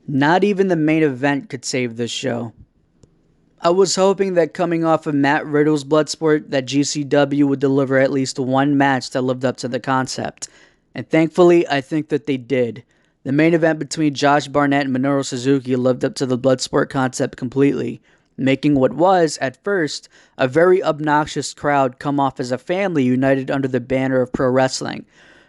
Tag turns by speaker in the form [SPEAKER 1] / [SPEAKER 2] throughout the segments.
[SPEAKER 1] Not even the main event could save this show. I was hoping that coming off of Matt Riddle's Bloodsport that GCW would deliver at least one match that lived up to the concept. And thankfully, I think that they did. The main event between Josh Barnett and Minoru Suzuki lived up to the Bloodsport concept completely, making what was, at first, a very obnoxious crowd come off as a family united under the banner of pro wrestling.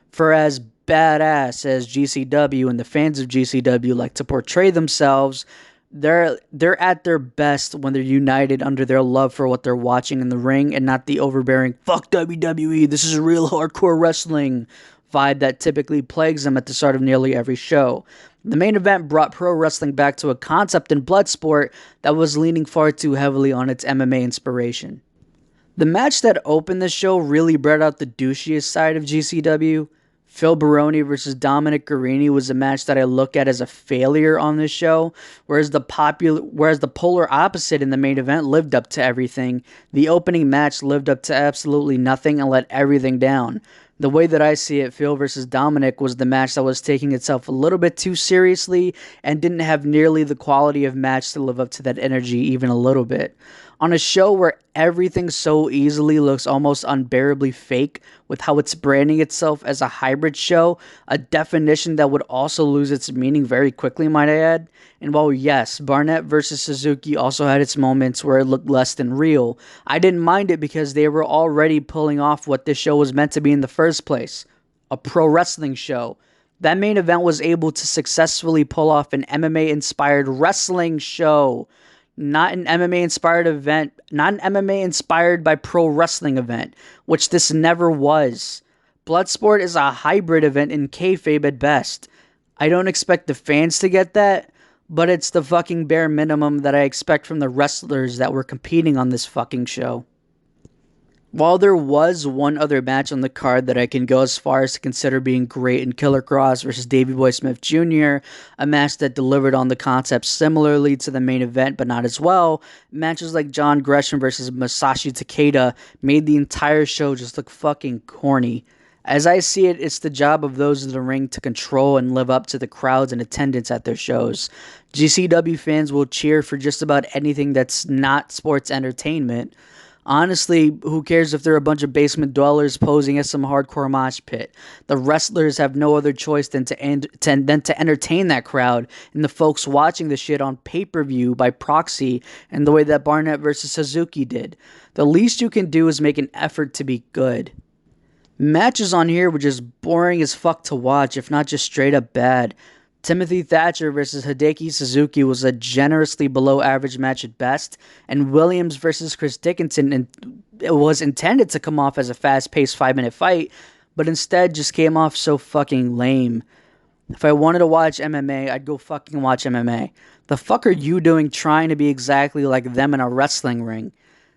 [SPEAKER 1] For as badass as GCW and the fans of GCW like to portray themselves, they're at their best when they're united under their love for what they're watching in the ring and not the overbearing "fuck WWE, this is real hardcore wrestling" vibe that typically plagues them at the start of nearly every show. The main event brought pro wrestling back to a concept in Bloodsport that was leaning far too heavily on its MMA inspiration. The match that opened the show really brought out the douchiest side of GCW. Phil Baroni versus Dominic Guerini was a match that I look at as a failure on this show, whereas the polar opposite in the main event lived up to everything. The opening match lived up to absolutely nothing and let everything down. The way that I see it, Phil versus Dominic was the match that was taking itself a little bit too seriously and didn't have nearly the quality of match to live up to that energy even a little bit. On a show where everything so easily looks almost unbearably fake with how it's branding itself as a hybrid show, a definition that would also lose its meaning very quickly, might I add. And while yes, Barnett versus Suzuki also had its moments where it looked less than real, I didn't mind it because they were already pulling off what this show was meant to be in the first place, a pro wrestling show. That main event was able to successfully pull off an MMA-inspired wrestling show, not an MMA-inspired event, not an MMA-inspired by pro wrestling event, which this never was. Bloodsport is a hybrid event in kayfabe at best. I don't expect the fans to get that, but it's the fucking bare minimum that I expect from the wrestlers that were competing on this fucking show. While there was one other match on the card that I can go as far as to consider being great in Killer Cross versus Davey Boy Smith Jr., a match that delivered on the concept similarly to the main event but not as well, matches like John Gresham versus Masashi Takeda made the entire show just look fucking corny. As I see it, it's the job of those in the ring to control and live up to the crowds in attendance at their shows. GCW fans will cheer for just about anything that's not sports entertainment. Honestly, who cares if they're a bunch of basement dwellers posing as some hardcore mosh pit? The wrestlers have no other choice than to entertain that crowd and the folks watching the shit on pay-per-view by proxy in the way that Barnett versus Suzuki did. The least you can do is make an effort to be good. Matches on here were just boring as fuck to watch, if not just straight up bad. Timothy Thatcher versus Hideki Suzuki was a generously below average match at best, and Williams versus Chris Dickinson it was intended to come off as a fast-paced 5-minute fight, but instead just came off so fucking lame. If I wanted to watch MMA, I'd go fucking watch MMA. The fuck are you doing trying to be exactly like them in a wrestling ring?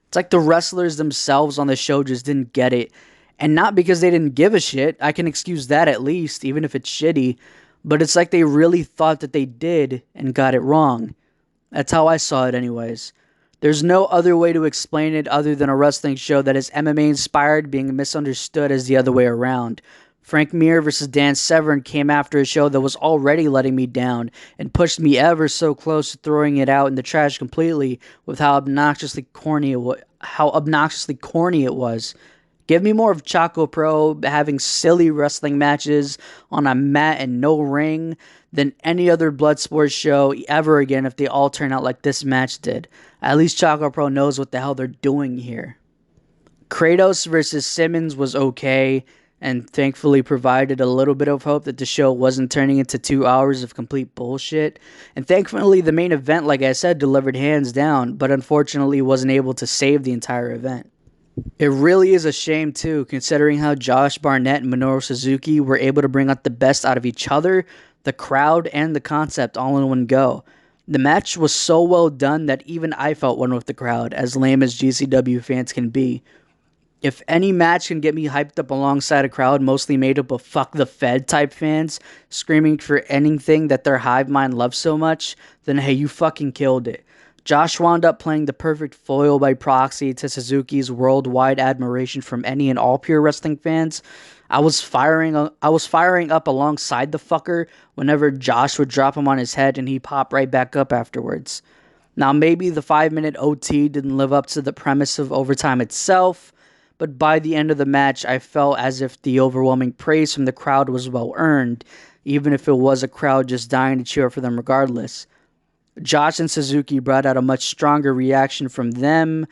[SPEAKER 1] It's like the wrestlers themselves on the show just didn't get it, and not because they didn't give a shit. I can excuse that at least, even if it's shitty. But it's like they really thought that they did and got it wrong. That's how I saw it anyways. There's no other way to explain it other than a wrestling show that is MMA inspired being misunderstood as the other way around. Frank Mir versus Dan Severn came after a show that was already letting me down and pushed me ever so close to throwing it out in the trash completely with how obnoxiously corny it was. Give me more of Choco Pro having silly wrestling matches on a mat and no ring than any other Bloodsport show ever again if they all turn out like this match did. At least Choco Pro knows what the hell they're doing here. Kratos versus Simmons was okay and thankfully provided a little bit of hope that the show wasn't turning into 2 hours of complete bullshit. And thankfully the main event, like I said, delivered hands down, but unfortunately wasn't able to save the entire event. It really is a shame, too, considering how Josh Barnett and Minoru Suzuki were able to bring out the best out of each other, the crowd, and the concept all in one go. The match was so well done that even I felt one with the crowd, as lame as GCW fans can be. If any match can get me hyped up alongside a crowd mostly made up of fuck the Fed type fans, screaming for anything that their hive mind loves so much, then hey, you fucking killed it. Josh wound up playing the perfect foil by proxy to Suzuki's worldwide admiration from any and all pure wrestling fans. I was firing up alongside the fucker whenever Josh would drop him on his head and he popped right back up afterwards. Now maybe the 5-minute OT didn't live up to the premise of overtime itself, but by the end of the match I felt as if the overwhelming praise from the crowd was well earned, even if it was a crowd just dying to cheer for them regardless. Josh and Suzuki brought out a much stronger reaction from them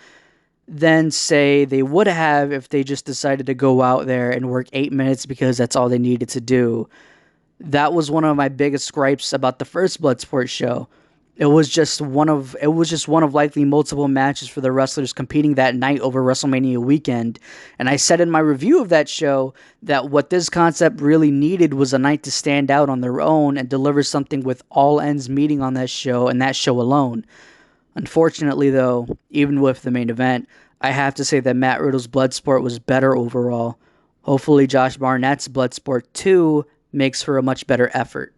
[SPEAKER 1] than, say, they would have if they just decided to go out there and work 8 minutes because that's all they needed to do. That was one of my biggest gripes about the first Bloodsport show. It was just one of likely multiple matches for the wrestlers competing that night over WrestleMania weekend. And I said in my review of that show that what this concept really needed was a night to stand out on their own and deliver something with all ends meeting on that show and that show alone. Unfortunately, though, even with the main event, I have to say that Matt Riddle's Bloodsport was better overall. Hopefully Josh Barnett's Bloodsport 2 makes for a much better effort.